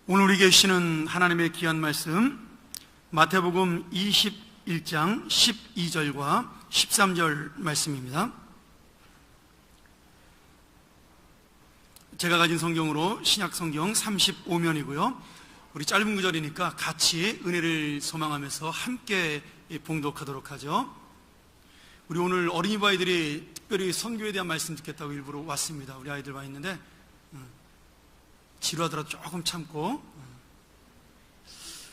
오늘 우리에게 주시는 하나님의 귀한 말씀, 마태복음 21장 12절과 13절 말씀입니다. 제가 가진 성경으로 신약 성경 35면이고요 우리 짧은 구절이니까 같이 은혜를 소망하면서 함께 봉독하도록 하죠. 우리 오늘 어린이부 아이들이 특별히 선교에 대한 말씀 듣겠다고 일부러 왔습니다. 우리 아이들 와 있는데 지루하더라도 조금 참고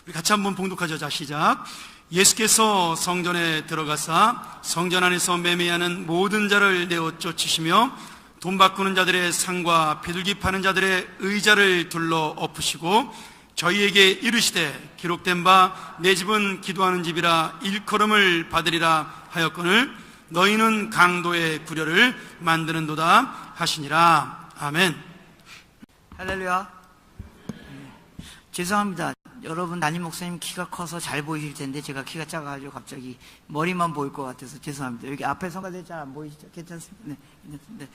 우리 같이 한번 봉독하죠. 자, 시작. 예수께서 성전에 들어가사 성전 안에서 매매하는 모든 자를 내어 쫓으시며 돈 바꾸는 자들의 상과 비둘기 파는 자들의 의자를 둘러 엎으시고 저희에게 이르시되 기록된 바 내 집은 기도하는 집이라 일컬음을 받으리라 하였거늘 너희는 강도의 구려를 만드는도다 하시니라. 아멘. 할렐루야. 죄송합니다. 여러분 담임 목사님 키가 커서 잘 보이실 텐데 제가 키가 작아가지고 갑자기 머리만 보일 것 같아서 죄송합니다. 여기 앞에 성가대 잘 안 보이시죠? 괜찮습니다. 네, 괜찮습니다.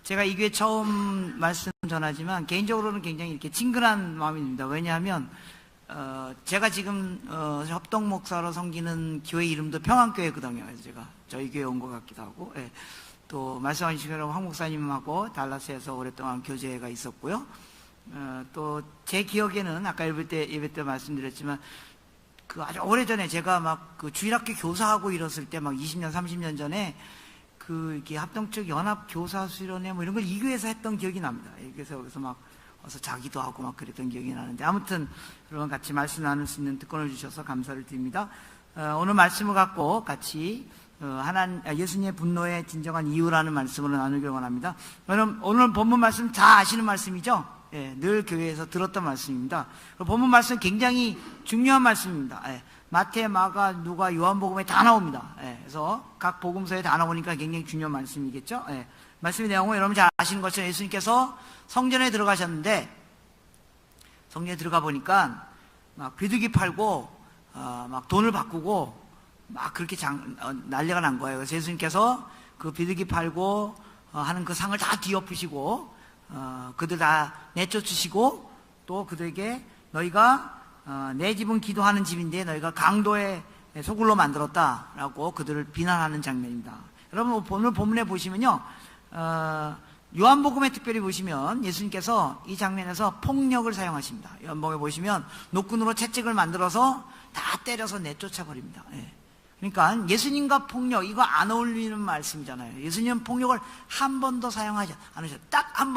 제가 이 교회 처음 말씀 전하지만 개인적으로는 굉장히 이렇게 친근한 마음입니다. 왜냐하면 제가 지금 협동 목사로 섬기는 교회 이름도 평안교회거든요. 그래서 제가 저희 교회 온 것 같기도 하고, 예. 또 말씀하신 것처럼 황 목사님하고 달라스에서 오랫동안 교제가 있었고요. 또 제 기억에는 아까 예배 때 말씀드렸지만 그 아주 오래전에 제가 막 그 주일학교 교사하고 이랬을 때 막 20년 30년 전에 그 이렇게 합동적 연합 교사 수련회 뭐 이런 걸 이 교회에서 했던 기억이 납니다. 그래서 여기서 막 와서 자기도 하고 막 그랬던 기억이 나는데, 아무튼 여러분 같이 말씀 나눌 수 있는 특권을 주셔서 감사를 드립니다. 오늘 말씀을 갖고 같이 예수님의 분노의 진정한 이유라는 말씀으로 나누길 원합니다. 오늘 본문 말씀 다 아시는 말씀이죠? 예, 늘 교회에서 들었던 말씀입니다. 본문 말씀 굉장히 중요한 말씀입니다. 예, 마태, 마가, 누가, 요한복음에 다 나옵니다. 예, 그래서 각 복음서에 다 나오니까 굉장히 중요한 말씀이겠죠? 예, 말씀의 내용은 여러분 잘 아시는 것처럼 예수님께서 성전에 들어가셨는데, 성전에 들어가 보니까 막 비둘기 팔고 막 돈을 바꾸고 막 그렇게 난리가 난 거예요. 그래서 예수님께서 그 비둘기 팔고 하는 그 상을 다 뒤엎으시고 그들 다 내쫓으시고 또 그들에게 너희가 내 집은 기도하는 집인데 너희가 강도의 소굴로 만들었다라고 그들을 비난하는 장면입니다. 여러분 오늘 본문에 보시면요, 요한복음에 특별히 보시면 예수님께서 이 장면에서 폭력을 사용하십니다. 요한복음에 보시면 노끈으로 채찍을 만들어서 다 때려서 내쫓아 버립니다. 예. 그러니까 예수님과 폭력, 이거 안 어울리는 말씀이잖아요. 예수님은 폭력을 한 번도 사용하지 않으셨어요. 딱 한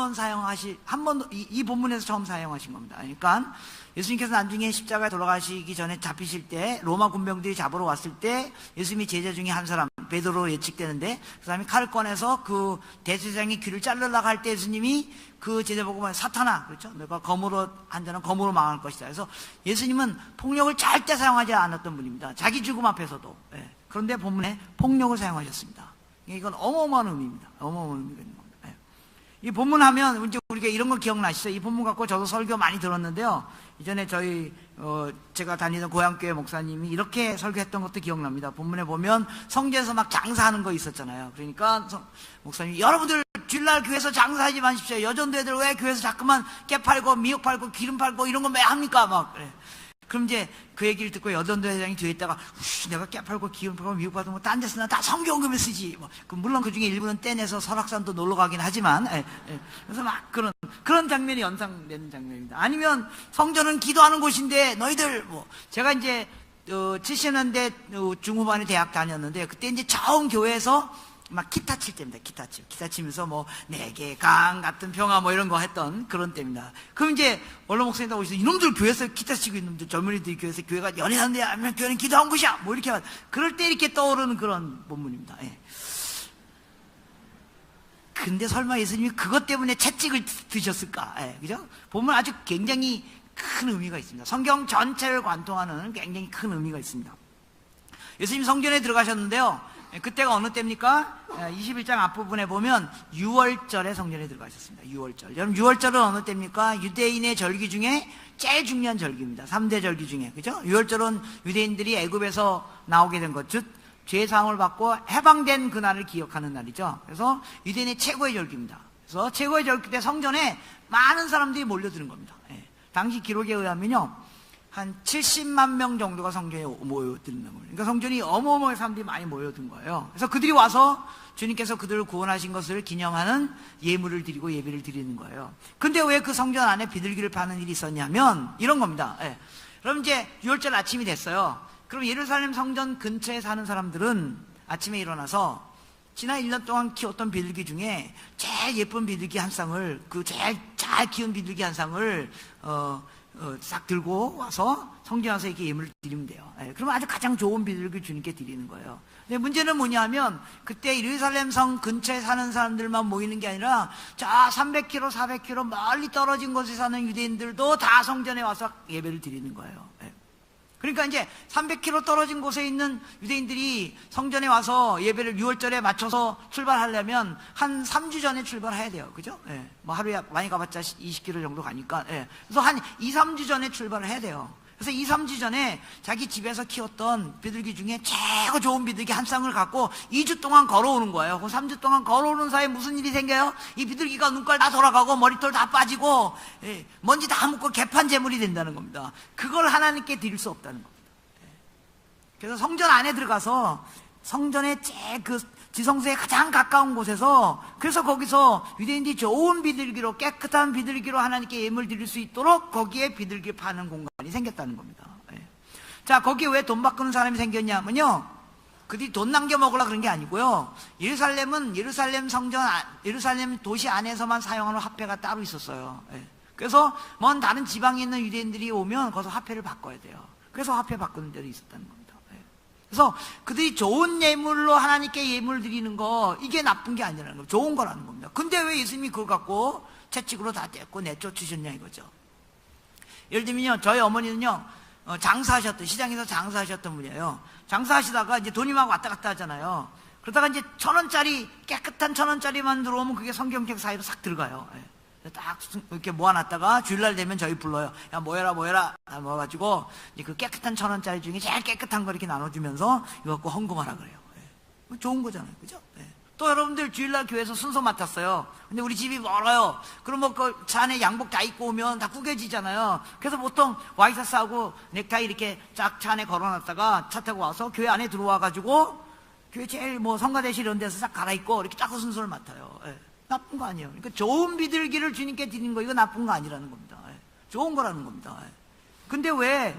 번도 이 본문에서 처음 사용하신 겁니다. 그러니까 예수님께서 나중에 십자가에 돌아가시기 전에 잡히실 때 로마 군병들이 잡으러 왔을 때 예수님이 제자 중에 한 사람, 베드로 예측되는데 그 사람이 칼을 꺼내서 그 대제사장의 귀를 자르려고 할 때 예수님이 그 제자 보고 말 사탄아, 그렇죠? 너가 검으로 한 자는 검으로 망할 것이다. 그래서 예수님은 폭력을 절대 사용하지 않았던 분입니다. 자기 죽음 앞에서도. 예. 그런데 본문에 폭력을 사용하셨습니다. 이건 어마어마한 의미입니다. 어마어마한 의미가 있는 겁니다. 예. 이 본문 하면 이제 우리가 이런 거 기억나시죠? 이 본문 갖고 저도 설교 많이 들었는데요. 이전에 제가 다니던 고향교회 목사님이 이렇게 설교했던 것도 기억납니다. 본문에 보면 성전에서 막 장사하는 거 있었잖아요. 그러니까 목사님이 여러분들 주일날 교회에서 장사하지 마십시오. 여전도 애들 왜 교회에서 자꾸만 깨 팔고 미역 팔고 기름 팔고 이런 거 왜 합니까? 막 그래. 그럼 이제 그 얘기를 듣고 여전도 회장이 뒤에 있다가 내가 깨 팔고 기름 팔고 미역 팔고 뭐 딴 데 쓰나 다 성경금을 쓰지. 뭐 물론 그 중에 일부는 떼내서 설악산도 놀러 가긴 하지만, 그래서 막 그런 장면이 연상되는 장면입니다. 아니면 성전은 기도하는 곳인데 너희들 제가 이제 70년대 중후반에 대학 다녔는데 그때 이제 처음 교회에서 막 기타 칠 때입니다. 기타 치면서 내게 강 같은 평화 이런 거 했던 그런 때입니다. 그럼 이제 원로 목사님도 오셔서 이놈들 교회에서 기타 치고 있는 놈들, 젊은이들이 교회에서 교회가 연애하는데 아니면 교회는 기도한 곳이야 이렇게 하면 그럴 때 이렇게 떠오르는 그런 본문입니다. 예. 근데 설마 예수님이 그것 때문에 채찍을 드셨을까? 예, 그죠? 본문 아주 굉장히 큰 의미가 있습니다. 성경 전체를 관통하는 굉장히 큰 의미가 있습니다. 예수님 성전에 들어가셨는데요, 그때가 어느 때입니까? 21장 앞부분에 보면 6월절에 성전에 들어가셨습니다. 6월절. 여러분 6월절은 어느 때입니까? 유대인의 절기 중에 제일 중요한 절기입니다. 3대 절기 중에. 그죠? 6월절은 유대인들이 애굽에서 나오게 된 것, 즉 죄 사함을 받고 해방된 그날을 기억하는 날이죠. 그래서 유대인의 최고의 절기입니다. 그래서 최고의 절기 때 성전에 많은 사람들이 몰려드는 겁니다. 예. 당시 기록에 의하면요, 한 70만 명 정도가 성전에 모여드는 겁니다. 그러니까 성전이 어마어마하게 사람들이 많이 모여든 거예요. 그래서 그들이 와서 주님께서 그들을 구원하신 것을 기념하는 예물을 드리고 예배를 드리는 거예요. 근데 왜 그 성전 안에 비둘기를 파는 일이 있었냐면 이런 겁니다. 예. 그럼 이제 6월절 아침이 됐어요. 그럼 예루살렘 성전 근처에 사는 사람들은 아침에 일어나서 지난 1년 동안 키웠던 비둘기 중에 제일 예쁜 비둘기 한 쌍을, 그 제일 잘 키운 비둘기 한 쌍을 싹 들고 와서 성전에 와서 이렇게 예물을 드리면 돼요. 예, 그러면 아주 가장 좋은 비둘기를 주님께 드리는 거예요. 근데 문제는 뭐냐면 그때 예루살렘 성 근처에 사는 사람들만 모이는 게 아니라 저 300km, 400km 멀리 떨어진 곳에 사는 유대인들도 다 성전에 와서 예배를 드리는 거예요. 예. 그러니까 이제 300km 떨어진 곳에 있는 유대인들이 성전에 와서 예배를 6월절에 맞춰서 출발하려면 한 3주 전에 출발해야 돼요. 그죠? 예. 뭐 하루에 많이 가봤자 20km 정도 가니까. 예. 그래서 한 2, 3주 전에 출발을 해야 돼요. 그래서 2, 3주 전에 자기 집에서 키웠던 비둘기 중에 최고 좋은 비둘기 한 쌍을 갖고 2주 동안 걸어오는 거예요. 그 3주 동안 걸어오는 사이에 무슨 일이 생겨요? 이 비둘기가 눈깔 다 돌아가고 머리털 다 빠지고, 예, 먼지 다 묻고 개판 제물이 된다는 겁니다. 그걸 하나님께 드릴 수 없다는 겁니다. 그래서 성전 안에 들어가서 성전의 그 지성소에 가장 가까운 곳에서, 그래서 거기서 유대인들이 좋은 비둘기로, 깨끗한 비둘기로 하나님께 예물 드릴 수 있도록 거기에 비둘기를 파는 공간이 생겼다는 겁니다. 예. 자, 거기에 왜 돈 바꾸는 사람이 생겼냐면요, 그들이 돈 남겨 먹으려 그런 게 아니고요, 예루살렘은 예루살렘 성전, 예루살렘 도시 안에서만 사용하는 화폐가 따로 있었어요. 예. 그래서 먼 다른 지방에 있는 유대인들이 오면 거기서 화폐를 바꿔야 돼요. 그래서 화폐 바꾸는 데도 있었다는 겁니다. 그래서 그들이 좋은 예물로 하나님께 예물 드리는 거, 이게 나쁜 게 아니라는 거예요. 좋은 거라는 겁니다. 근데 왜 예수님이 그걸 갖고 채찍으로 다 떼고 내쫓으셨냐 이거죠. 예를 들면요, 저희 어머니는요, 장사하셨던, 시장에서 장사하셨던 분이에요. 장사하시다가 이제 돈이 막 왔다 갔다 하잖아요. 그러다가 이제 1,000원짜리, 깨끗한 1,000원짜리만 들어오면 그게 성경책 사이로 싹 들어가요. 딱 이렇게 모아놨다가 주일날 되면 저희 불러요. 야, 모여라 다 모아가지고 이제 그 깨끗한 1,000원짜리 중에 제일 깨끗한 거 이렇게 나눠주면서 이거 갖고 헌금하라 그래요. 예. 좋은 거잖아요, 그죠? 예. 또 여러분들 주일날 교회에서 순서 맡았어요. 근데 우리 집이 멀어요. 그럼 뭐 그 차 안에 양복 다 입고 오면 다 구겨지잖아요. 그래서 보통 와이셔츠하고 넥타이 이렇게 쫙 차 안에 걸어놨다가 차 타고 와서 교회 안에 들어와가지고 교회 제일 뭐 성가대실 이런 데서 싹 갈아입고 이렇게 딱 순서를 맡아요. 예. 나쁜 거 아니에요. 그러니까 좋은 비둘기를 주님께 드리는 거, 이거 나쁜 거 아니라는 겁니다. 좋은 거라는 겁니다. 근데 왜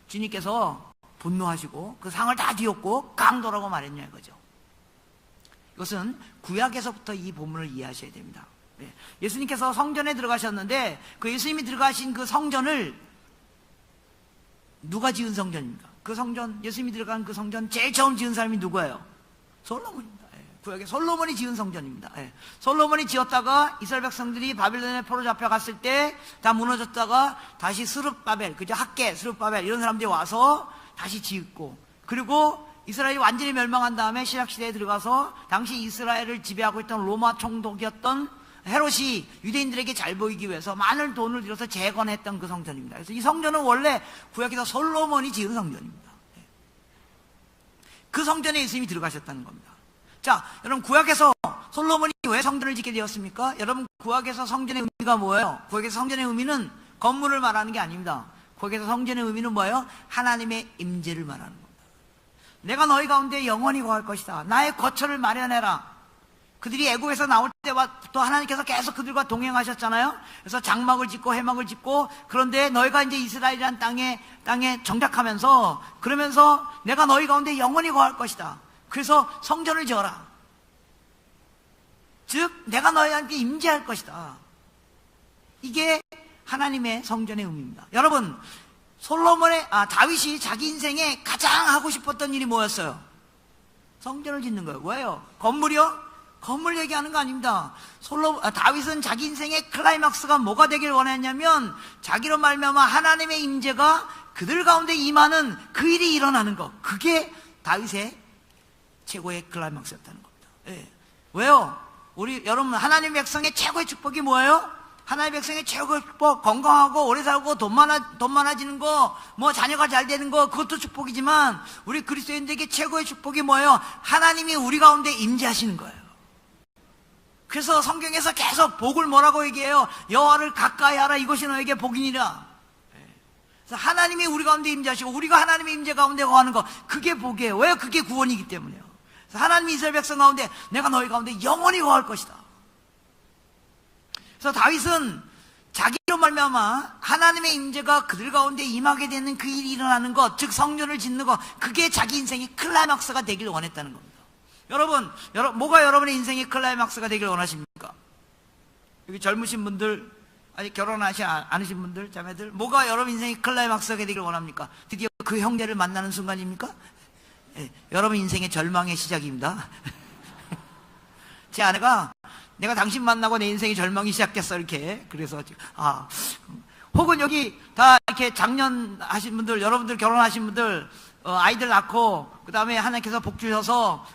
주님께서 분노하시고 그 상을 다 뒤엎고 강도라고 말했냐 이거죠. 이것은 구약에서부터 이 본문을 이해하셔야 됩니다. 예수님께서 성전에 들어가셨는데 그 예수님이 들어가신 그 성전을 누가 지은 성전입니까? 그 성전, 예수님이 들어간 그 성전 제일 처음 지은 사람이 누구예요? 솔로몬입니다. 구약에 솔로몬이 지은 성전입니다. 예. 솔로몬이 지었다가 이스라엘 백성들이 바빌론에 포로 잡혀갔을 때 다 무너졌다가 다시 스룹바벨, 그죠? 학계, 스룹바벨 이런 사람들이 와서 다시 짓고, 그리고 이스라엘이 완전히 멸망한 다음에 신약시대에 들어가서 당시 이스라엘을 지배하고 있던 로마 총독이었던 헤롯이 유대인들에게 잘 보이기 위해서 많은 돈을 들여서 재건했던 그 성전입니다. 그래서 이 성전은 원래 구약에서 솔로몬이 지은 성전입니다. 예. 그 성전에 예수님이 들어가셨다는 겁니다. 자, 여러분, 구약에서 솔로몬이 왜 성전을 짓게 되었습니까? 여러분, 구약에서 성전의 의미가 뭐예요? 구약에서 성전의 의미는 건물을 말하는 게 아닙니다. 구약에서 성전의 의미는 뭐예요? 하나님의 임재를 말하는 겁니다. 내가 너희 가운데 영원히 거할 것이다. 나의 거처를 마련해라. 그들이 애국에서 나올 때부터 하나님께서 계속 그들과 동행하셨잖아요. 그래서 장막을 짓고 해막을 짓고, 그런데 너희가 이제 이스라엘이라는 땅에 정착하면서, 그러면서 내가 너희 가운데 영원히 거할 것이다. 그래서 성전을 지어라. 즉 내가 너희한테 임재할 것이다. 이게 하나님의 성전의 의미입니다. 여러분, 다윗이 자기 인생에 가장 하고 싶었던 일이 뭐였어요? 성전을 짓는 거예요. 왜요? 건물이요? 건물 얘기하는 거 아닙니다. 다윗은 자기 인생의 클라이막스가 뭐가 되길 원했냐면 자기로 말미암아 하나님의 임재가 그들 가운데 임하는 그 일이 일어나는 거. 그게 다윗의 최고의 클라이막스였다는 겁니다. 예. 왜요? 여러분, 하나님 백성의 최고의 축복이 뭐예요? 하나님 백성의 최고의 축복, 건강하고 오래 살고 돈 많아지는 거, 뭐 자녀가 잘 되는 거, 그것도 축복이지만 우리 그리스도인들에게 최고의 축복이 뭐예요? 하나님이 우리 가운데 임재하시는 거예요. 그래서 성경에서 계속 복을 뭐라고 얘기해요? 여호와를 가까이 하라, 이것이 너에게 복이니라. 그래서 하나님이 우리 가운데 임재하시고 우리가 하나님의 임재 가운데 거하는 거, 그게 복이에요. 왜요? 그게 구원이기 때문에요. 그래서 하나님이 이스라엘 백성 가운데 내가 너희 가운데 영원히 거할 것이다. 그래서 다윗은 자기로 말미암아 하나님의 임재가 그들 가운데 임하게 되는 그 일이 일어나는 것, 즉 성전을 짓는 것, 그게 자기 인생의 클라이막스가 되기를 원했다는 겁니다. 여러분, 뭐가 여러분의 인생의 클라이막스가 되기를 원하십니까? 여기 젊으신 분들, 아직 결혼하지 않으신 분들, 자매들, 뭐가 여러분 인생의 클라이막스가 되기를 원합니까? 드디어 그 형제를 만나는 순간입니까? 예, 여러분 인생의 절망의 시작입니다. 제 아내가 내가 당신 만나고 내 인생의 절망이 시작됐어, 이렇게. 그래서 혹은 여기 다 이렇게 작년 하신 분들, 여러분들 결혼하신 분들, 아이들 낳고 그 다음에 하나님께서 복 주셔서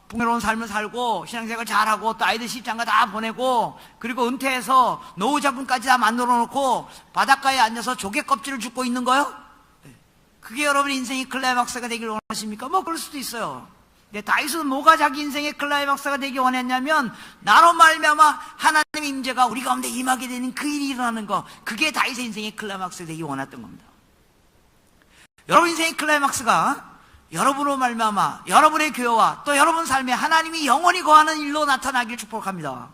풍요로운 삶을 살고 신앙생활 잘하고 또 아이들 시집장가 다 보내고 그리고 은퇴해서 노후자금까지 다 만들어 놓고 바닷가에 앉아서 조개 껍질을 줍고 있는 거요? 그게 여러분의 인생의 클라이막스가 되기를 원하십니까? 뭐 그럴 수도 있어요. 근데 다윗은 뭐가 자기 인생의 클라이막스가 되기 원했냐면, 나로 말미암아 하나님의 임재가 우리 가운데 임하게 되는 그 일이 일어나는 거, 그게 다윗의 인생의 클라이막스가 되기 원했던 겁니다. 여러분 인생의 클라이막스가 여러분으로 말미암아 여러분의 교회와 또 여러분 삶에 하나님이 영원히 거하는 일로 나타나길 축복합니다.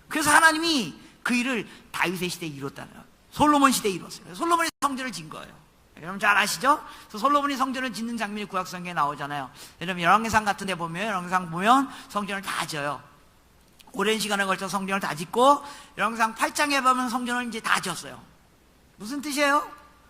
그래서 하나님이 그 일을 다윗의 시대에 이뤘다는, 솔로몬 시대에 이뤘어요. 솔로몬이 성전을 짓는 거예요. 여러분 잘 아시죠? 그래서 솔로몬이 성전을 짓는 장면이 구약성경에 나오잖아요. 여러분 열왕기상 같은 데 보면, 열왕기상 보면 성전을 다 지어요. 오랜 시간에 걸쳐 성전을 다 짓고, 열왕기상 8장에 보면 성전을 이제 다 지었어요. 무슨 뜻이에요?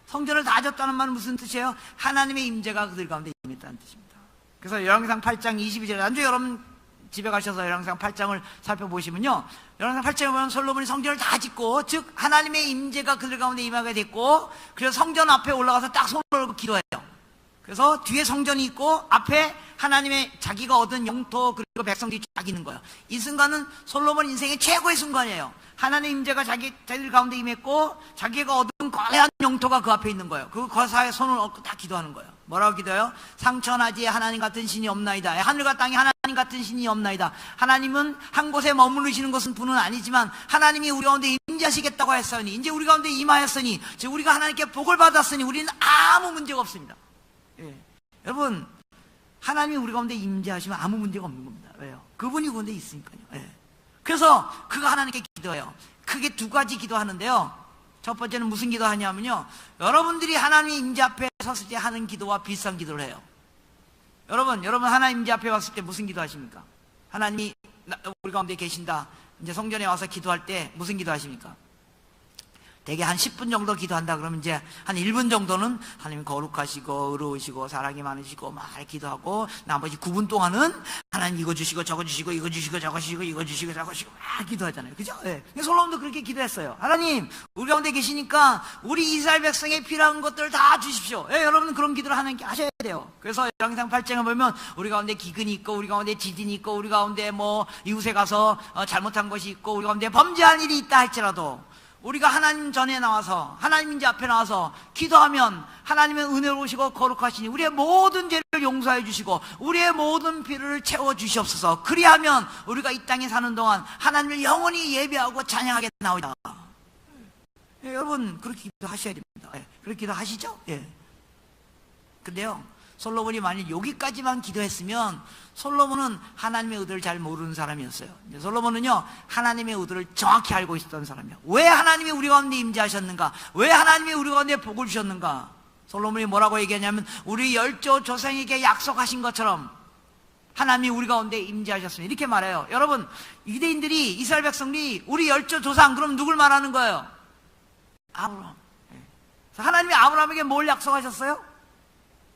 성전을 다 졌다는 말은 무슨 뜻이에요? 하나님의 임재가 그들 가운데 임했다는 뜻입니다. 그래서 열왕기상 8장 22절에, 나중에 여러분 집에 가셔서 열왕기상 8장을 살펴보시면요, 열왕기상 8장에 보면 솔로몬이 성전을 다 짓고, 즉 하나님의 임재가 그들 가운데 임하게 됐고, 그래서 성전 앞에 올라가서 딱 손을 걸고 기도해요. 그래서 뒤에 성전이 있고 앞에 하나님의 자기가 얻은 영토 그리고 백성들이 쫙 있는 거예요. 이 순간은 솔로몬 인생의 최고의 순간이에요. 하나님의 임재가 자기들 가운데 임했고 자기가 얻은 거대한 영토가 그 앞에 있는 거예요. 그 거사에 손을 얹고 딱 기도하는 거예요. 뭐라고 기도해요? 상천하지에 하나님 같은 신이 없나이다. 하늘과 땅에 하나님 같은 신이 없나이다. 하나님은 한 곳에 머무르시는 것은 분은 아니지만 하나님이 우리 가운데 임재하시겠다고 했으니, 이제 우리 가운데 임하였으니, 즉 우리가 하나님께 복을 받았으니 우리는 아무 문제가 없습니다. 여러분, 하나님이 우리 가운데 임재하시면 아무 문제가 없는 겁니다. 왜요? 그분이 그런데 있으니까요. 그래서 그가 하나님께 기도해요. 크게 두 가지 기도하는데요, 첫 번째는 무슨 기도하냐면요, 여러분들이 하나님의 임재 앞에 섰을 때 하는 기도와 비슷한 기도를 해요. 여러분 하나님 임재 앞에 왔을 때 무슨 기도하십니까? 하나님이 우리 가운데 계신다, 이제 성전에 와서 기도할 때 무슨 기도하십니까? 대개 한 10분 정도 기도한다 그러면 이제 한 1분 정도는 하나님 거룩하시고 의로우시고 사랑이 많으시고 막 기도하고, 나머지 9분 동안은 하나님 이거 주시고 저거 주시고 이거 주시고 저거 주시고 이거 주시고 저거 주시고 막 기도하잖아요. 그죠? 솔로몬도 그렇게 기도했어요. 하나님 우리 가운데 계시니까 우리 이스라엘 백성에 필요한 것들을 다 주십시오. 여러분은 그런 기도를 하셔야 돼요. 그래서 열왕기상 8장을 보면 우리 가운데 기근이 있고 우리 가운데 지진이 있고 우리 가운데 뭐 이웃에 가서 잘못한 것이 있고 우리 가운데 범죄한 일이 있다 할지라도 우리가 하나님 전에 나와서 하나님 임재 앞에 나와서 기도하면 하나님의 은혜로우시고 거룩하시니 우리의 모든 죄를 용서해 주시고 우리의 모든 필요를 채워 주시옵소서. 그리하면 우리가 이 땅에 사는 동안 하나님을 영원히 예배하고 찬양하게 나오자. 여러분 그렇게 기도하셔야 됩니다. 그렇게 기도하시죠? 근데요, 솔로몬이 만일 여기까지만 기도했으면 솔로몬은 하나님의 의도를 잘 모르는 사람이었어요. 솔로몬은요, 하나님의 의도를 정확히 알고 있었던 사람이에요. 왜 하나님이 우리 가운데 임재하셨는가? 왜 하나님이 우리 가운데 복을 주셨는가? 솔로몬이 뭐라고 얘기하냐면, 우리 열조 조상에게 약속하신 것처럼 하나님이 우리 가운데 임재하셨습니다. 이렇게 말해요. 여러분, 유대인들이, 이스라엘 백성들이 우리 열조 조상, 그럼 누굴 말하는 거예요? 아브라함. 하나님이 아브라함에게 뭘 약속하셨어요?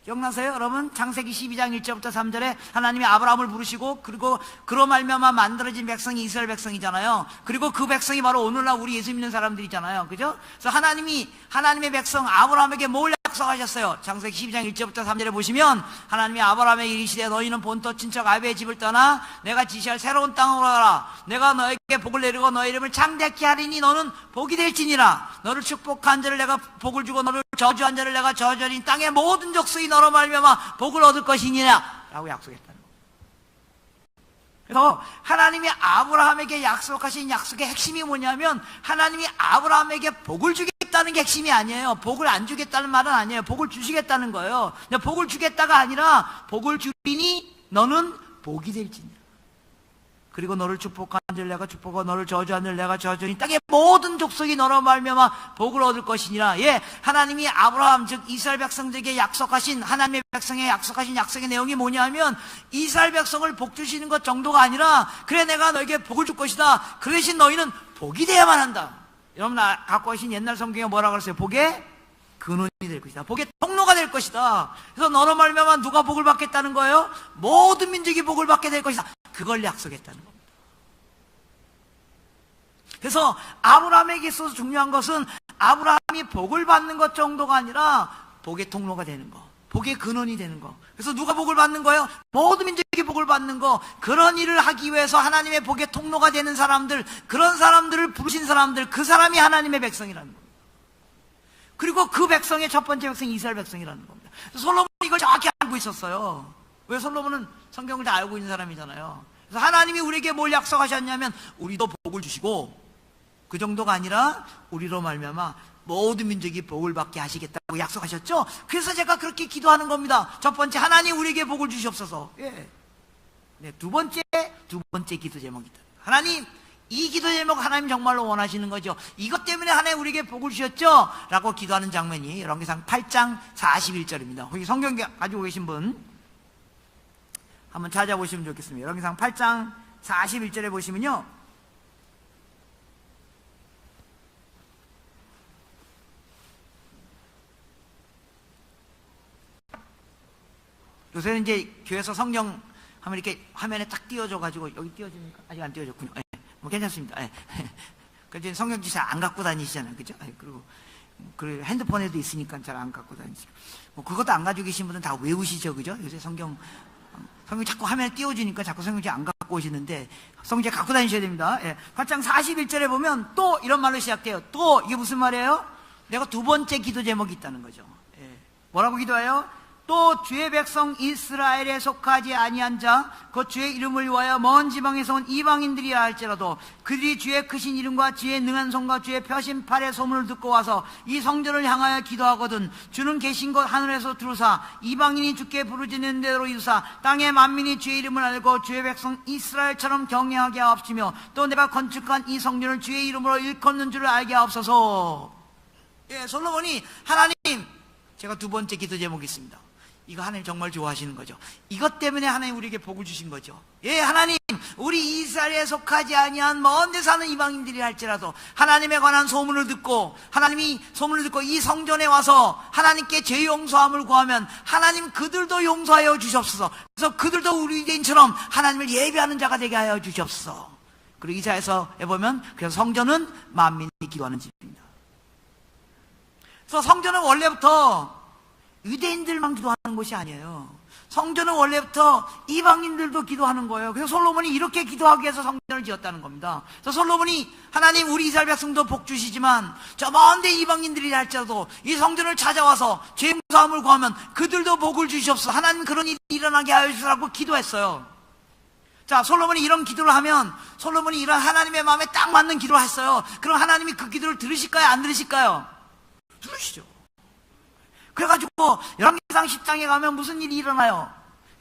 기억나세요? 여러분, 창세기 12장 1절부터 3절에 하나님이 아브라함을 부르시고, 그리고 그로 말미암아 만들어진 백성이 이스라엘 백성이잖아요. 그리고 그 백성이 바로 오늘날 우리 예수 믿는 사람들이잖아요. 그죠? 그래서 하나님의 백성 아브라함에게 뭘 약속하셨어요? 창세기 12장 1절부터 3절에 보시면 하나님이 아브라함에게 이르시되 너희는 본토 친척 아비의 집을 떠나 내가 지시할 새로운 땅으로 가라. 내가 너에게 복을 내리고 너의 이름을 창대케 하리니 너는 복이 될지니라. 너를 축복한 자를 내가 복을 주고 너를 저주한 자를 내가 저주하리니 땅의 모든 족속이 너로 말미암아 복을 얻을 것이니라 라고 약속했다는 거예요. 그래서 하나님이 아브라함에게 약속하신 약속의 핵심이 뭐냐면 하나님이 아브라함에게 복을 주겠다는 게 핵심이 아니에요. 복을 안 주겠다는 말은 아니에요. 복을 주시겠다는 거예요. 근데 복을 주겠다가 아니라 복을 주리니 너는 복이 될지니라. 그리고 너를 축복한 줄 내가 축복하고 너를 저주한 줄 내가 저주하니 땅의 모든 족속이 너로 말미암아 복을 얻을 것이니라. 예, 하나님이 아브라함 즉 이스라엘 백성들에게 약속하신 하나님의 백성에 약속하신 약속의 내용이 뭐냐면 이스라엘 백성을 복 주시는 것 정도가 아니라 그래 내가 너에게 복을 줄 것이다. 그 대신 너희는 복이 돼야만 한다. 여러분 갖고 오신 옛날 성경에 뭐라고 그랬어요? 복의 근원이 될 것이다. 복의 통로가 될 것이다. 그래서 너로 말미암아 누가 복을 받겠다는 거예요? 모든 민족이 복을 받게 될 것이다. 그걸 약속했다는 겁니다. 그래서 아브라함에게 있어서 중요한 것은 아브라함이 복을 받는 것 정도가 아니라 복의 통로가 되는 거, 복의 근원이 되는 거. 그래서 누가 복을 받는 거예요? 모든 민족이 복을 받는 거. 그런 일을 하기 위해서 하나님의 복의 통로가 되는 사람들, 그런 사람들을 부르신 사람들, 그 사람이 하나님의 백성이라는 겁니다. 그리고 그 백성의 첫 번째 백성이 이스라엘 백성이라는 겁니다. 솔로몬이 이걸 정확히 알고 있었어요. 왜? 솔로몬은 성경을 다 알고 있는 사람이잖아요. 그래서 하나님이 우리에게 뭘 약속하셨냐면 우리도 복을 주시고 그 정도가 아니라 우리로 말미암아 모든 민족이 복을 받게 하시겠다고 약속하셨죠. 그래서 제가 그렇게 기도하는 겁니다. 첫 번째, 하나님 우리에게 복을 주시옵소서. 예. 네, 두 번째 기도 제목이다. 하나님, 이 기도 제목 하나님 정말로 원하시는 거죠. 이것 때문에 하나님 우리에게 복을 주셨죠? 라고 기도하는 장면이 열왕기상 8장 41절입니다. 혹시 성경 가지고 계신 분 한번 찾아보시면 좋겠습니다. 열왕기상 8장 41절에 보시면요, 요새는 이제 교회에서 성경 하면 이렇게 화면에 딱 띄워져가지고, 여기 띄워집니까? 아직 안 띄워졌군요. 예, 뭐 괜찮습니다. 예. 그래서 성경지 잘 안 갖고 다니시잖아요. 그죠? 예, 그리고 핸드폰에도 있으니까 잘 안 갖고 다니시고. 뭐 그것도 안 가지고 계신 분은 다 외우시죠. 그죠? 요새 성경 자꾸 화면에 띄워주니까 자꾸 성경지 안 갖고 오시는데, 성경지 갖고 다니셔야 됩니다. 예. 8장 41절에 보면 또 이런 말로 시작돼요. 또, 이게 무슨 말이에요? 내가 두 번째 기도 제목이 있다는 거죠. 예. 뭐라고 기도해요? 또 주의 백성 이스라엘에 속하지 아니한 자, 그 주의 이름을 위하여 먼 지방에서 온 이방인들이라 할지라도 그들이 주의 크신 이름과 주의 능한 손과 주의 펴신 팔의 소문을 듣고 와서 이 성전을 향하여 기도하거든 주는 계신 곳 하늘에서 두루사 이방인이 주께 부르짖는 대로 이루사 땅의 만민이 주의 이름을 알고 주의 백성 이스라엘처럼 경외하게 하옵시며 또 내가 건축한 이 성전을 주의 이름으로 일컫는 줄을 알게 하옵소서. 예, 솔로몬이 하나님, 제가 두 번째 기도 제목이 있습니다. 이거 하나님 정말 좋아하시는 거죠. 이것 때문에 하나님 우리에게 복을 주신 거죠. 예, 하나님, 우리 이스라엘에 속하지 아니한 먼 데 사는 이방인들이 할지라도 하나님에 관한 소문을 듣고, 하나님이 소문을 듣고 이 성전에 와서 하나님께 죄 용서함을 구하면 하나님 그들도 용서하여 주시옵소서. 그래서 그들도 우리 유대인처럼 하나님을 예배하는 자가 되게 하여 주시옵소서. 그리고 이사야서 보면 그래서 성전은 만민이 기도하는 집입니다. 그래서 성전은 원래부터 유대인들만 기도하는 곳이 아니에요. 성전은 원래부터 이방인들도 기도하는 거예요. 그래서 솔로몬이 이렇게 기도하기 위해서 성전을 지었다는 겁니다. 그래서 솔로몬이 하나님 우리 이스라엘 백성도 복 주시지만 저 먼데 이방인들이 할지라도 이 성전을 찾아와서 죄 용서함을 구하면 그들도 복을 주시옵소서. 하나님 그런 일이 일어나게 하여 주시라고 기도했어요. 자, 솔로몬이 이런 기도를 하면 솔로몬이 이런 하나님의 마음에 딱 맞는 기도를 했어요. 그럼 하나님이 그 기도를 들으실까요? 안 들으실까요? 들으시죠. 그래가지고 열왕기상 10장에 가면 무슨 일이 일어나요?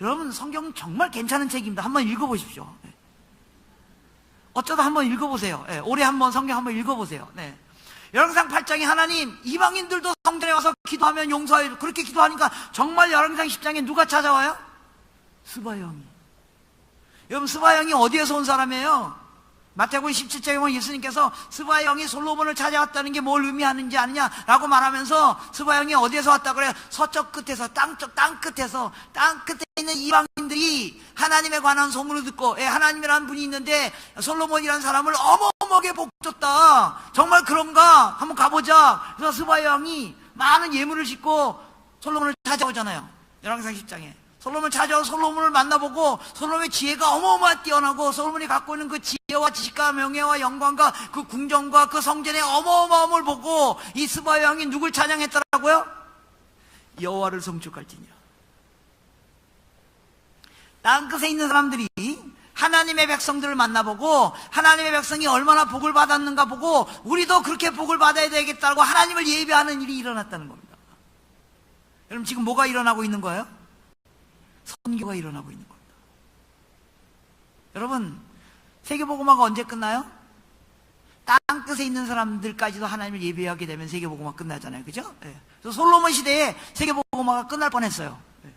여러분, 성경 정말 괜찮은 책입니다. 한번 읽어보십시오. 어쩌다 한번 읽어보세요. 네, 올해 한번 성경 한번 읽어보세요. 네. 열왕기상 8장에 하나님 이방인들도 성전에 와서 기도하면 용서해, 그렇게 기도하니까 정말 열왕기상 10장에 누가 찾아와요? 스바형이. 여러분, 스바형이 어디에서 온 사람이에요? 마태복음 17장에 보면 예수님께서 스바형이 솔로몬을 찾아왔다는 게 뭘 의미하는지 아느냐라고 말하면서 스바형이 어디에서 왔다 그래요? 서쪽 끝에서, 땅 끝에서, 땅 끝에 있는 이방인들이 하나님에 관한 소문을 듣고, 하나님이라는 분이 있는데 솔로몬이라는 사람을 어마어마하게 복줬다. 정말 그런가? 한번 가보자. 그래서 스바형이 많은 예물을 싣고 솔로몬을 찾아오잖아요. 열왕기상 10장에. 솔로몬을 찾아와서 솔로몬을 만나보고 솔로몬의 지혜가 어마어마하게 뛰어나고 솔로몬이 갖고 있는 그 지혜와 지식과 명예와 영광과 그 궁정과 그 성전의 어마어마함을 보고 이 스바 왕이 누굴 찬양했더라고요? 여호와를 송축할지니라. 땅끝에 있는 사람들이 하나님의 백성들을 만나보고 하나님의 백성이 얼마나 복을 받았는가 보고 우리도 그렇게 복을 받아야 되겠다고 하나님을 예배하는 일이 일어났다는 겁니다. 여러분 지금 뭐가 일어나고 있는 거예요? 선교가 일어나고 있는 겁니다. 여러분 세계복음화가 언제 끝나요? 땅끝에 있는 사람들까지도 하나님을 예배하게 되면 세계복음화 끝나잖아요. 그죠? 네. 그래서 솔로몬 시대에 세계복음화가 끝날 뻔했어요. 네.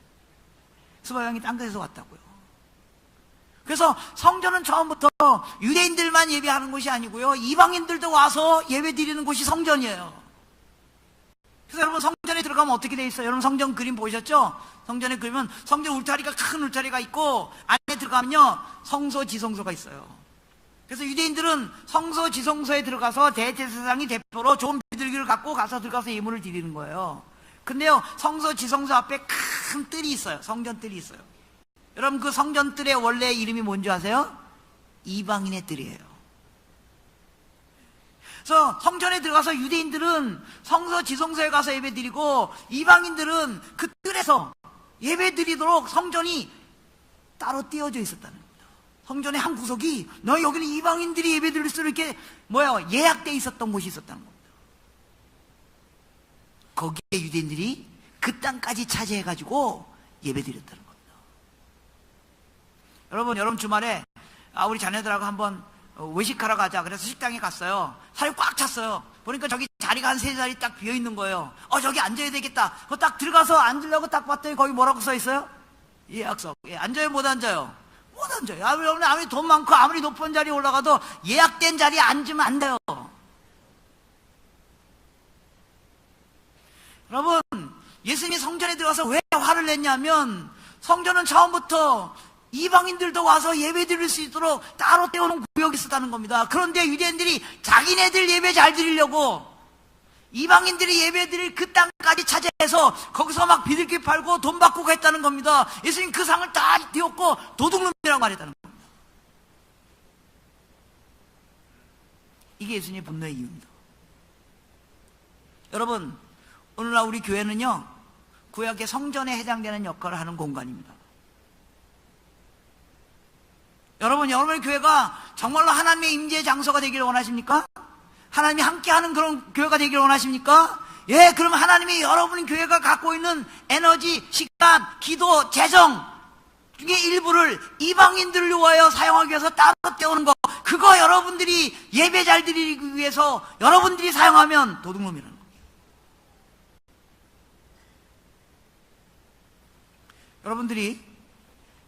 스바양이 땅끝에서 왔다고요. 그래서 성전은 처음부터 유대인들만 예배하는 곳이 아니고요, 이방인들도 와서 예배 드리는 곳이 성전이에요. 그래서 여러분 성전에 들어가면 어떻게 돼 있어요? 여러분 성전 그림 보셨죠? 성전에 그리면 성전 울타리가 큰 울타리가 있고 안에 들어가면요 성소 지성소가 있어요. 그래서 유대인들은 성소 지성소에 들어가서 대제사장이 대표로 좋은 비둘기를 갖고 가서 들어가서 예물을 드리는 거예요. 근데요 성소 지성소 앞에 큰 뜰이 있어요. 성전 뜰이 있어요. 여러분 그 성전 뜰의 원래 이름이 뭔지 아세요? 이방인의 뜰이에요. 그래서 성전에 들어가서 유대인들은 성소 지성소에 가서 예배드리고 이방인들은 그 뜰에서 예배드리도록 성전이 따로 띄어져 있었다는 거예요. 성전의 한 구석이 여기는 이방인들이 예배드릴 수 이렇게 예약되어 있었던 곳이 있었다는 겁니다. 거기에 유대인들이 그 땅까지 차지해가지고 예배드렸다는 겁니다. 여러분 주말에 우리 자녀들하고 한번 외식하러 가자 그래서 식당에 갔어요. 사람이 꽉 찼어요. 보니까 저기 자리가 한 3자리 딱 비어있는 거예요. 저기 앉아야 되겠다. 그거 딱 들어가서 앉으려고 딱 봤더니 거기 뭐라고 써 있어요? 예약석. 앉아요 못 앉아요? 못 앉아요. 아무리 돈 많고 아무리 높은 자리에 올라가도 예약된 자리에 앉으면 안 돼요. 여러분 예수님이 성전에 들어가서 왜 화를 냈냐면 성전은 처음부터 이방인들도 와서 예배 드릴 수 있도록 따로 떼어놓은 구역이 있었다는 겁니다. 그런데 유대인들이 자기네들 예배 잘 드리려고 이방인들이 예배 드릴 그 땅까지 차지해서 거기서 막 비둘기 팔고 돈 받고 했다는 겁니다. 예수님 그 상을 다 띄웠고 도둑놈이라고 말했다는 겁니다. 이게 예수님의 분노의 이유입니다. 여러분 오늘날 우리 교회는요 구약의 성전에 해당되는 역할을 하는 공간입니다. 여러분의 교회가 정말로 하나님의 임재의 장소가 되기를 원하십니까? 하나님이 함께하는 그런 교회가 되기를 원하십니까? 예, 그럼 하나님이 여러분 교회가 갖고 있는 에너지, 시간, 기도, 재정 중에 일부를 이방인들을 위하여 사용하기 위해서 따로 떼오는 거, 그거 여러분들이 예배 잘 드리기 위해서 여러분들이 사용하면 도둑놈이라는 거예요.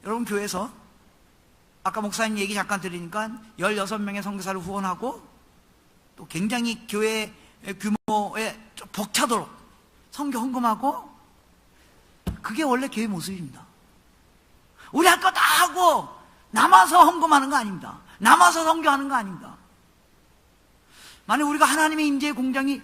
여러분 교회에서 아까 목사님 얘기 잠깐 들으니까 16명의 선교사를 후원하고 또 굉장히 교회 규모에 좀 벅차도록 선교 헌금하고, 그게 원래 교회 모습입니다. 우리 할 거 다 하고 남아서 헌금하는 거 아닙니다. 남아서 선교하는 거 아닙니다. 만약 우리가 하나님의 임재의 공간이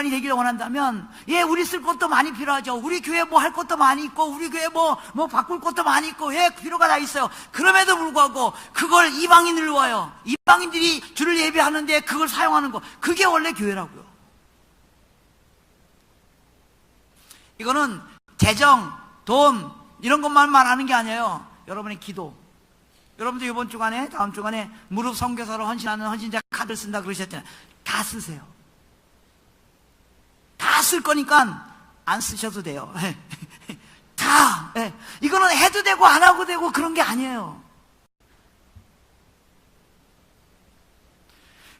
되기를 원한다면, 예, 우리 쓸 것도 많이 필요하죠. 우리 교회 뭐 할 것도 많이 있고, 우리 교회 뭐 바꿀 것도 많이 있고, 예, 필요가 다 있어요. 그럼에도 불구하고 그걸 이방인을 위하여, 이방인들이 주를 예배하는데 그걸 사용하는 거, 그게 원래 교회라고요. 이거는 재정, 돈 이런 것만 말하는 게 아니에요. 여러분의 기도. 여러분들 이번 주간에, 다음 주간에 무릎 선교사로 헌신하는 헌신자 카드 쓴다 그러셨잖아요. 다 쓰세요. 다 쓸 거니까 안 쓰셔도 돼요. 다. 이거는 해도 되고 안 하고 되고 그런 게 아니에요.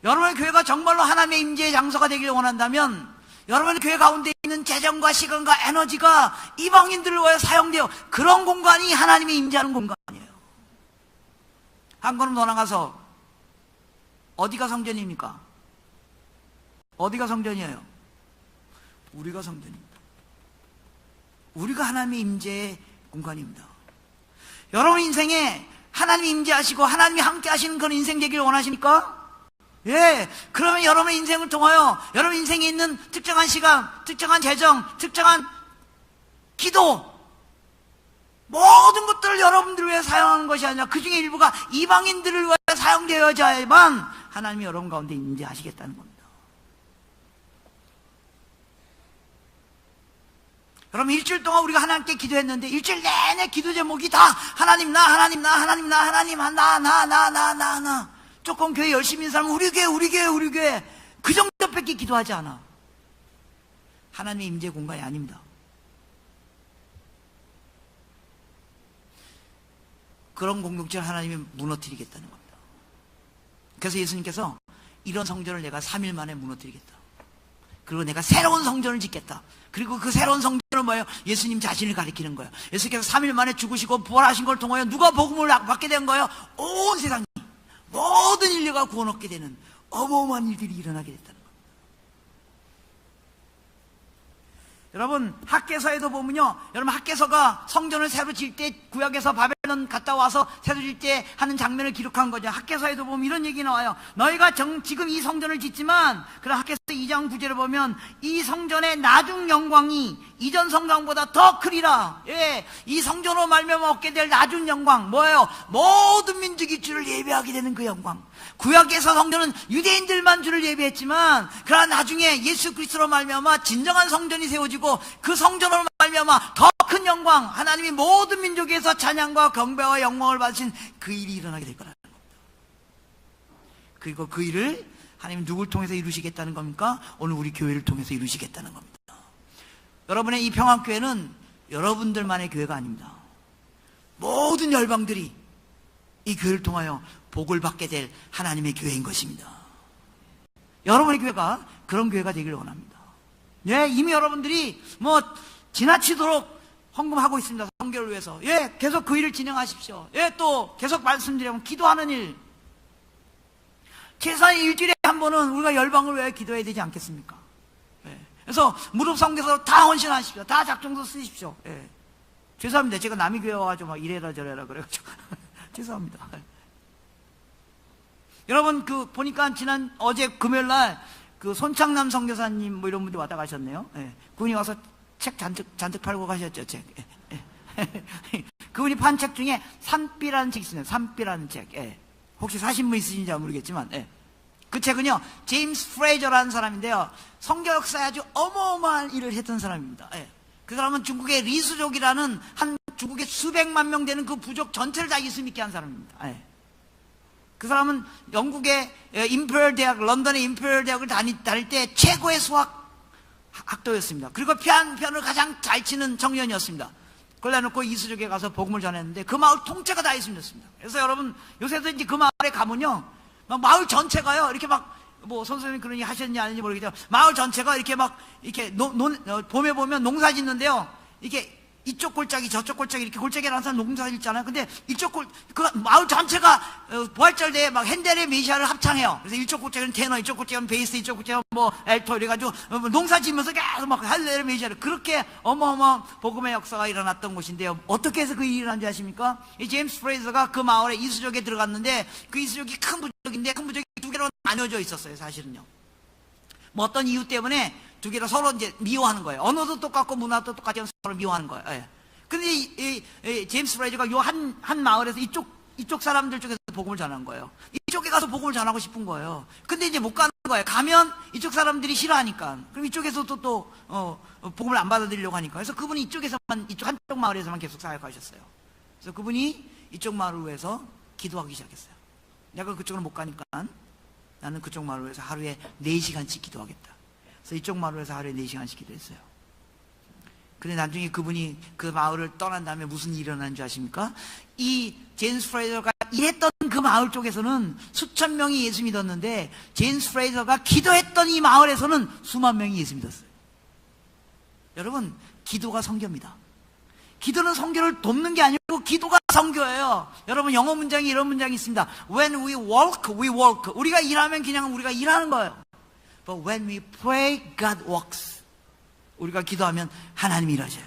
여러분의 교회가 정말로 하나님의 임재의 장소가 되기를 원한다면, 여러분의 교회 가운데 있는 재정과 시간과 에너지가 이방인들을 위해 사용되어 그런 공간이 하나님의 임재하는 공간이에요. 한 걸음 더 나가서 어디가 성전입니까? 어디가 성전이에요? 우리가 성전입니다. 우리가 하나님의 임재의 공간입니다. 여러분 인생에 하나님이 임재하시고 하나님이 함께 하시는 그런 인생 되기를 원하십니까? 예, 그러면 여러분의 인생을 통하여 여러분 인생에 있는 특정한 시간, 특정한 재정, 특정한 기도, 모든 것들을 여러분들을 위해 사용하는 것이 아니라 그 중에 일부가 이방인들을 위해 사용되어야만 하나님이 여러분 가운데 임재하시겠다는 겁니다. 여러분, 일주일 동안 우리가 하나님께 기도했는데 일주일 내내 기도 제목이 다 하나님 나, 하나님 나, 하나님 나, 하나님 나. 조금 교회 열심히 있는 사람은 우리 교회 그 정도밖에 기도하지 않아. 하나님의 임재 공간이 아닙니다. 그런 공동체를 하나님이 무너뜨리겠다는 겁니다. 그래서 예수님께서 이런 성전을 내가 3일 만에 무너뜨리겠다. 그리고 내가 새로운 성전을 짓겠다. 그리고 그 새로운 성전은 뭐예요? 예수님 자신을 가리키는 거예요. 예수님께서 3일 만에 죽으시고 부활하신 걸 통하여 누가 복음을 받게 된 거예요? 온 세상이, 모든 인류가 구원 얻게 되는 어마어마한 일들이 일어나게 됐다는 거예요. 여러분, 학개서에도 보면요, 여러분 학개서가 성전을 새로 질 때 구약에서 바벨론 갔다 와서 새로 질 때 하는 장면을 기록한 거죠. 학개서에도 보면 이런 얘기 나와요. 너희가 지금 이 성전을 짓지만, 그런 학개서 2장 9절을 보면 이 성전의 나중 영광이 이전 성전보다 더 크리라. 예, 이 성전으로 말미암아 얻게 될 나중 영광 뭐예요? 모든 민족이 주를 예배하게 되는 그 영광. 구약에서 성전은 유대인들만 주를 예배했지만, 그러나 나중에 예수 그리스도로 말미암아 진정한 성전이 세워지고 그 성전으로 말미암아 더 큰 영광, 하나님이 모든 민족에서 찬양과 경배와 영광을 받으신 그 일이 일어나게 될 거라는 겁니다. 그리고 그 일을 하나님 누굴 통해서 이루시겠다는 겁니까? 오늘 우리 교회를 통해서 이루시겠다는 겁니다. 여러분의 이 평안교회는 여러분들만의 교회가 아닙니다. 모든 열방들이 이 교회를 통하여 복을 받게 될 하나님의 교회인 것입니다. 여러분의 교회가 그런 교회가 되기를 원합니다. 예, 이미 여러분들이 지나치도록 헌금하고 있습니다. 성교를 위해서. 예, 계속 그 일을 진행하십시오. 예, 또 계속 말씀드리면 기도하는 일. 최소한 일주일에 한 번은 우리가 열방을 위해 기도해야 되지 않겠습니까? 예. 그래서 무릎 성교서 다 헌신하십시오. 다 작정서 쓰십시오. 예. 죄송합니다. 제가 남의 교회 와가지고 막 이래라 저래라 그래가지고 죄송합니다. 여러분, 보니까 어제 금요일날 손창남 선교사님 이런 분들이 왔다 가셨네요. 예. 그분이 와서 책 잔뜩 팔고 가셨죠, 책. 예. 그분이 판 책 중에 산비라는 책이 있습니다. 산비라는 책. 예. 혹시 사신 분 있으신지 모르겠지만, 예. 그 책은요, 제임스 프레이저라는 사람인데요, 선교 역사에 아주 어마어마한 일을 했던 사람입니다. 예. 그 사람은 중국의 리수족이라는 중국의 수백만 명 되는 그 부족 전체를 다 예수 믿게 한 사람입니다. 예. 그 사람은 영국의 임페리얼 대학, 런던의 임페리얼 대학을 다닐 때 최고의 수학 학도였습니다. 그리고 피아노를 가장 잘 치는 청년이었습니다. 그걸 내놓고 이수족에 가서 복음을 전했는데 그 마을 통째가 다 예수 믿었습니다. 그래서 여러분, 요새도 이제 그 마을에 가면요, 막 마을 전체가요, 이렇게 선생님이 그런 얘기 하셨는지 아닌지 모르겠지만, 마을 전체가 이렇게 봄에 보면 농사 짓는데요, 이렇게 이쪽 골짜기 저쪽 골짜기 이렇게 골짜기라는 사람 농사 짓잖아요. 근데 그 마을 전체가 부활절 때에 막 핸델의 메시아를 합창해요. 그래서 이쪽 골짜기는 테너, 이쪽 골짜기는 베이스, 이쪽 골짜기는 엘토 이래가지고 농사 짓면서 계속 막 할렐루야 메시아를, 그렇게 어마어마한 복음의 역사가 일어났던 곳인데요. 어떻게 해서 그 일이 일어난지 아십니까? 이 제임스 프레이저가 그 마을에 이수족에 들어갔는데, 그 이수족이 큰 부족인데 큰 부족이 두 개로 나뉘어져 있었어요. 사실은요. 어떤 이유 때문에 두 개로 서로 이제 미워하는 거예요. 언어도 똑같고 문화도 똑같지만 서로 미워하는 거예요. 예. 근데 이 제임스 프레이저가 요 한 마을에서 이쪽 사람들 쪽에서 복음을 전한 거예요. 이쪽에 가서 복음을 전하고 싶은 거예요. 근데 이제 못 가는 거예요. 가면 이쪽 사람들이 싫어하니까. 그럼 이쪽에서도 또 복음을 안 받아들이려고 하니까. 그래서 그분이 이쪽에서만, 이쪽 한쪽 마을에서만 계속 사역하셨어요. 그래서 그분이 이쪽 마을을 위해서 기도하기 시작했어요. 내가 그쪽으로 못 가니까 나는 그쪽 마을을 위해서 하루에 4시간씩 기도하겠다. 그래서 이쪽 마을을 위해서 하루에 4시간씩 기도했어요. 근데 나중에 그분이 그 마을을 떠난 다음에 무슨 일이 일어난 줄 아십니까? 이 제임스 프레이저가 일했던 그 마을 쪽에서는 수천 명이 예수 믿었는데, 제임스 프레이저가 기도했던 이 마을에서는 수만 명이 예수 믿었어요. 여러분, 기도가 선교입니다. 기도는 선교를 돕는 게 아니고 기도가 선교예요. 여러분, 영어 문장에 이런 문장이 있습니다. When we walk, we work. 우리가 일하면 그냥 우리가 일하는 거예요. But when we pray, God works. 우리가 기도하면 하나님이 일하셔요.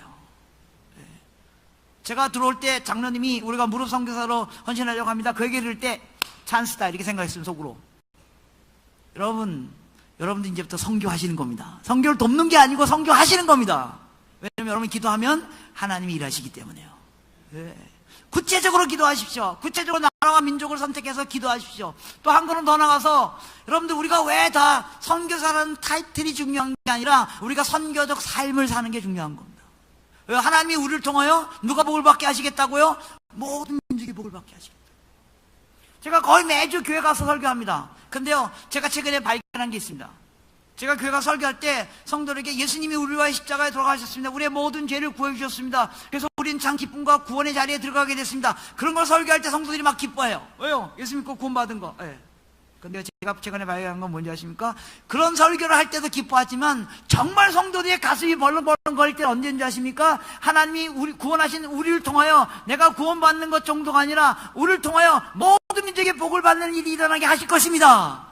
제가 들어올 때 장로님이 우리가 무릎 선교사로 헌신하려고 합니다, 그 얘기를 들을 때 찬스다 이렇게 생각했어요, 속으로. 여러분들 이제부터 선교하시는 겁니다. 선교를 돕는 게 아니고 선교하시는 겁니다. 왜냐하면 여러분이 기도하면 하나님이 일하시기 때문에요. 구체적으로 기도하십시오. 구체적으로 나라와 민족을 선택해서 기도하십시오. 또 한 걸음 더 나가서, 여러분들 우리가 왜 다 선교사라는 타이틀이 중요한 게 아니라 우리가 선교적 삶을 사는 게 중요한 겁니다. 하나님이 우리를 통하여 누가 복을 받게 하시겠다고요? 모든 민족이 복을 받게 하시겠다. 제가 거의 매주 교회 가서 설교합니다. 근데요, 제가 최근에 발견한 게 있습니다. 제가 교회 가서 설교할 때 성도들에게 예수님이 우리와 십자가에 돌아가셨습니다. 우리의 모든 죄를 구해 주셨습니다. 그래서 우리는 참 기쁨과 구원의 자리에 들어가게 됐습니다. 그런 걸 설교할 때 성도들이 막 기뻐해요. 왜요? 예수 믿고 구원받은 거. 예. 근데 제가 최근에 발견한 건 뭔지 아십니까? 그런 설교를 할 때도 기뻐하지만 정말 성도들의 가슴이 벌렁벌렁 거릴 때 언제인지 아십니까? 하나님이 우리 구원하신 우리를 통하여 내가 구원받는 것 정도가 아니라 우리를 통하여 모든 민족의 복을 받는 일이 일어나게 하실 것입니다.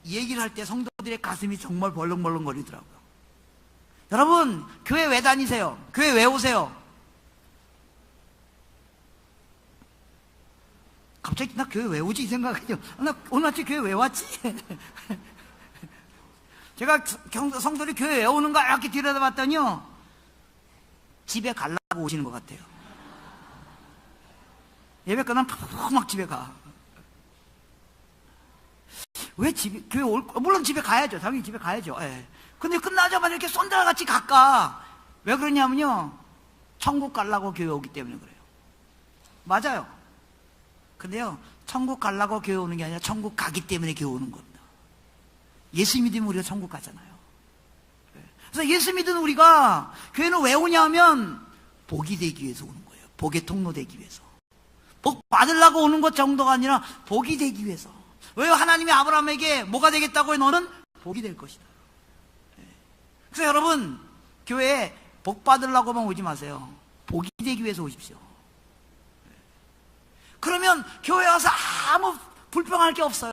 이 얘기를 할 때 성도들의 가슴이 정말 벌렁벌렁 거리더라고요. 여러분, 교회 왜 다니세요? 교회 왜 오세요? 갑자기 나 교회 왜 오지? 이 생각이죠. 나 오늘 아침 교회 왜 왔지? 제가 성도들이 교회 왜 오는가 이렇게 들여다봤더니요, 집에 가려고 오시는 것 같아요. 예배 끝나면 막 집에 가. 왜 집에, 교회 물론 집에 가야죠. 당연히 집에 가야죠. 예. 근데 끝나자마자 이렇게 손자랑 같이 갈까? 왜 그러냐면요, 천국 가려고 교회 오기 때문에 그래요. 맞아요. 근데요, 천국 가려고 교회 오는 게 아니라 천국 가기 때문에 교회 오는 겁니다. 예수 믿으면 우리가 천국 가잖아요. 그래서 예수 믿은 우리가 교회는 왜 오냐면 복이 되기 위해서 오는 거예요. 복의 통로 되기 위해서. 복 받으려고 오는 것 정도가 아니라 복이 되기 위해서. 왜요? 하나님이 아브라함에게 뭐가 되겠다고요? 너는 복이 될 것이다. 그래서 여러분, 교회에 복 받으려고만 오지 마세요. 복이 되기 위해서 오십시오. 그러면 교회 와서 아무 불평할 게 없어요.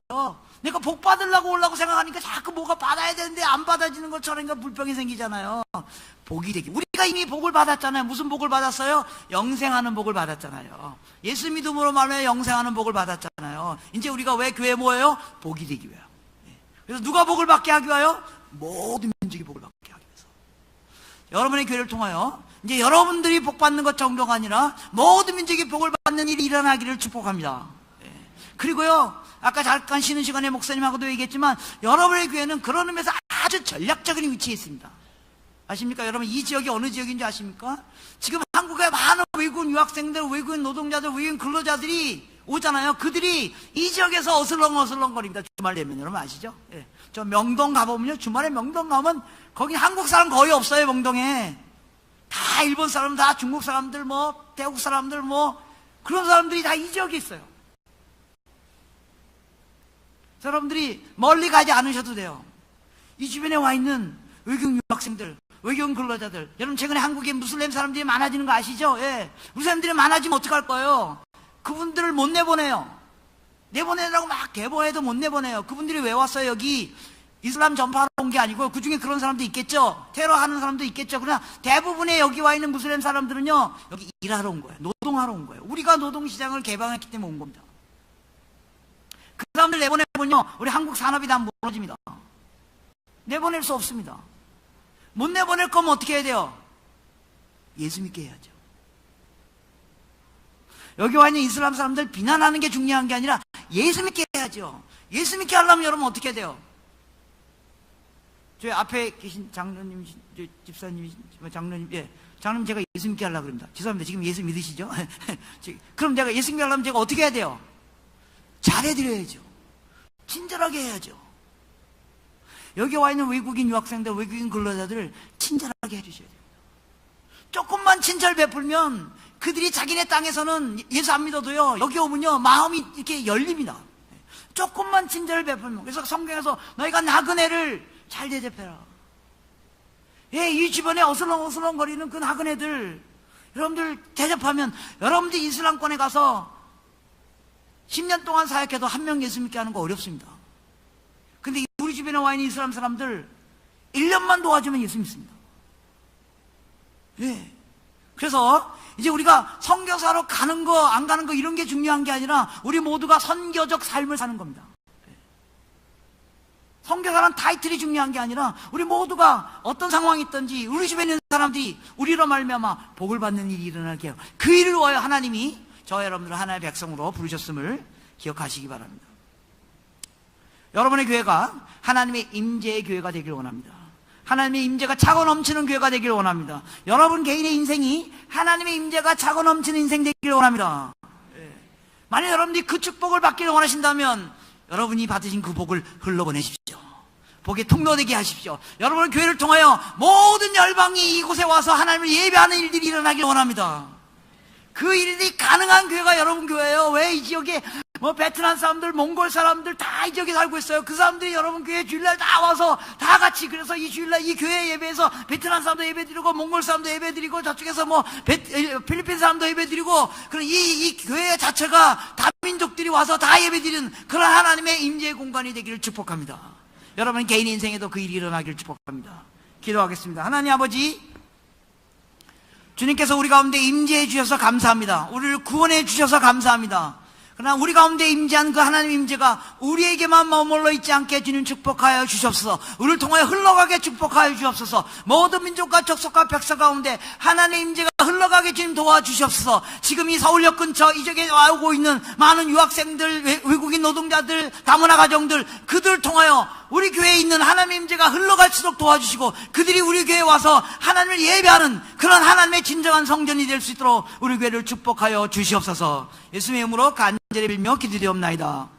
내가 복 받으려고 오려고 생각하니까 자꾸 뭐가 받아야 되는데 안 받아지는 것처럼 불평이 생기잖아요. 복이 되기. 우리가 이미 복을 받았잖아요. 무슨 복을 받았어요? 영생하는 복을 받았잖아요. 예수 믿음으로 말하면 영생하는 복을 받았잖아요. 이제 우리가 왜 교회에 모여요? 복이 되기 위해요. 그래서 누가 복을 받게 하기 위하여? 모든 민족이 복을 받게 하기 위해서. 여러분의 교회를 통하여 이제 여러분들이 복 받는 것 정도가 아니라 모든 민족이 복을 받는 일이 일어나기를 축복합니다. 그리고요, 아까 잠깐 쉬는 시간에 목사님하고도 얘기했지만 여러분의 교회는 그런 의미에서 아주 전략적인 위치에 있습니다. 아십니까? 여러분, 이 지역이 어느 지역인지 아십니까? 지금 한국에 많은 외국인 유학생들, 외국인 노동자들, 외국인 근로자들이 오잖아요. 그들이 이 지역에서 어슬렁어슬렁거립니다. 주말 되면. 여러분 아시죠? 예. 저 명동 가보면요, 주말에 명동 가면 거기 한국 사람 거의 없어요. 명동에 다 일본 사람, 다 중국 사람들, 뭐 태국 사람들, 뭐 그런 사람들이 다 이 지역에 있어요. 여러분들이 멀리 가지 않으셔도 돼요. 이 주변에 와 있는 외국인 유학생들, 외국인 근로자들, 여러분 최근에 한국에 무슬림 사람들이 많아지는 거 아시죠? 예. 무슬림들이 많아지면 어떡할 거예요? 그분들을 못 내보내요. 내보내라고 막 개보해도 못 내보내요. 그분들이 왜 왔어요? 여기 이슬람 전파하러 온 게 아니고, 그 중에 그런 사람도 있겠죠. 테러하는 사람도 있겠죠. 그러나 대부분의 여기 와 있는 무슬림 사람들은요, 여기 일하러 온 거예요. 노동하러 온 거예요. 우리가 노동시장을 개방했기 때문에 온 겁니다. 그 사람들 내보내면요, 우리 한국 산업이 다 무너집니다. 내보낼 수 없습니다. 못 내보낼 거면 어떻게 해야 돼요? 예수 믿게 해야죠. 여기 와 있는 이슬람 사람들 비난하는 게 중요한 게 아니라 예수 믿게 해야죠. 예수 믿게 하려면 여러분 어떻게 해야 돼요? 저희 앞에 계신 장로님, 집사님, 장로님, 예, 장로님 제가 예수 믿게 하려고 그럽니다. 죄송합니다. 지금 예수 믿으시죠? 그럼 제가 예수 믿게 하려면 제가 어떻게 해야 돼요? 잘해드려야죠. 친절하게 해야죠. 여기 와 있는 외국인 유학생들, 외국인 근로자들을 친절하게 해주셔야 돼요. 조금만 친절 베풀면 그들이 자기네 땅에서는 예수 안 믿어도요, 여기 오면요, 마음이 이렇게 열립니다. 조금만 친절을 베풀면. 그래서 성경에서 너희가 나그네를 잘 대접해라. 예, 이 주변에 어슬렁어슬렁 거리는 그 나그네들, 여러분들 대접하면, 여러분들 이슬람권에 가서 10년 동안 사역해도 한 명 예수 믿게 하는 거 어렵습니다. 근데 우리 주변에 와 있는 이슬람 사람들 1년만 도와주면 예수 믿습니다. 예. 그래서 이제 우리가 선교사로 가는 거, 안 가는 거 이런 게 중요한 게 아니라 우리 모두가 선교적 삶을 사는 겁니다. 선교사라는 타이틀이 중요한 게 아니라 우리 모두가 어떤 상황이 있든지 우리 주변에 있는 사람들이 우리로 말미암아 복을 받는 일이 일어나게 해요. 그 일을 위하여 하나님이 저와 여러분들을 하나님의 백성으로 부르셨음을 기억하시기 바랍니다. 여러분의 교회가 하나님의 임재의 교회가 되길 원합니다. 하나님의 임재가 차고 넘치는 교회가 되기를 원합니다. 여러분 개인의 인생이 하나님의 임재가 차고 넘치는 인생 되기를 원합니다. 만약 여러분들이 그 축복을 받기를 원하신다면 여러분이 받으신 그 복을 흘러보내십시오. 복의 통로되게 하십시오. 여러분의 교회를 통하여 모든 열방이 이곳에 와서 하나님을 예배하는 일들이 일어나길 원합니다. 그 일이 가능한 교회가 여러분 교회예요. 왜 이 지역에 베트남 사람들, 몽골 사람들 다 이 지역에 살고 있어요. 그 사람들이 여러분 교회 주일날 다 와서 다 같이, 그래서 이 주일날 이 교회 예배에서 베트남 사람도 예배드리고 몽골 사람도 예배드리고 저쪽에서 필리핀 사람도 예배드리고, 그런 이 교회 자체가 다민족들이 와서 다 예배드리는 그런 하나님의 임재의 공간이 되기를 축복합니다. 여러분 개인 인생에도 그 일이 일어나기를 축복합니다. 기도하겠습니다. 하나님 아버지, 주님께서 우리 가운데 임재해 주셔서 감사합니다. 우리를 구원해 주셔서 감사합니다. 그러나 우리 가운데 임재한 그 하나님 임재가 우리에게만 머물러 있지 않게 주님 축복하여 주시옵소서. 우리를 통하여 흘러가게 축복하여 주시옵소서. 모든 민족과 족속과 백성 가운데 하나님의 임재가 흘러가게 주님 도와주시옵소서. 지금 이 서울역 근처 이쪽에 와오고 있는 많은 유학생들, 외국인 노동자들, 다문화 가정들, 그들을 통하여 우리 교회에 있는 하나님의 임재가 흘러갈수록 도와주시고, 그들이 우리 교회에 와서 하나님을 예배하는 그런 하나님의 진정한 성전이 될 수 있도록 우리 교회를 축복하여 주시옵소서. 예수님의 이름으로 간절히 빌며 기도드리옵나이다.